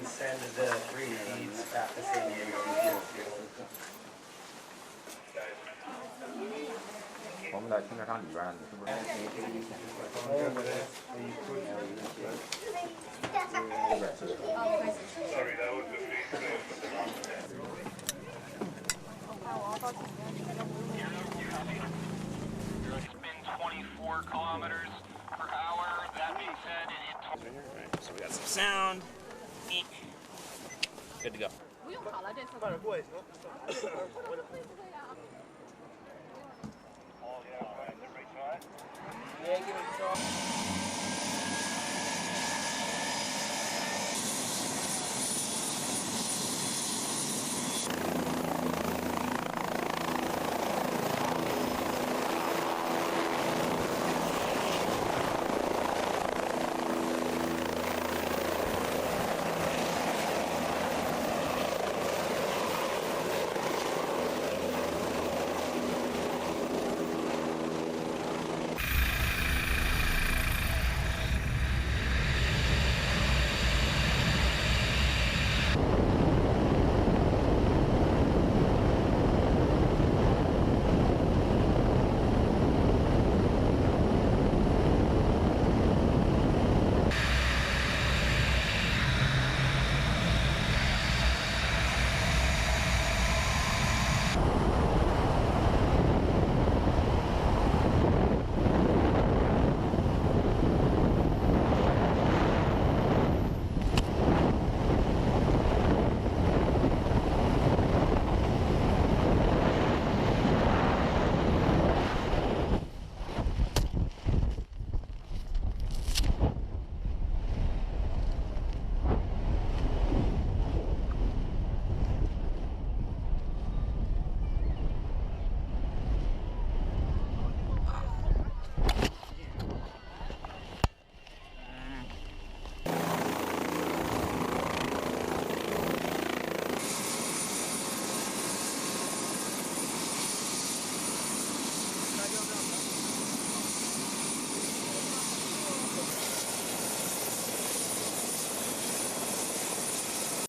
send the 3 feeds back to San Diego. 我们在停车场里边，你是不是？24 kilometers per hour. That being said, Alright, so we got some sound. Good to go. 不用跑了，这次。快点过也行。all yeah, all right, everybody try it. Yeah, give it a shot.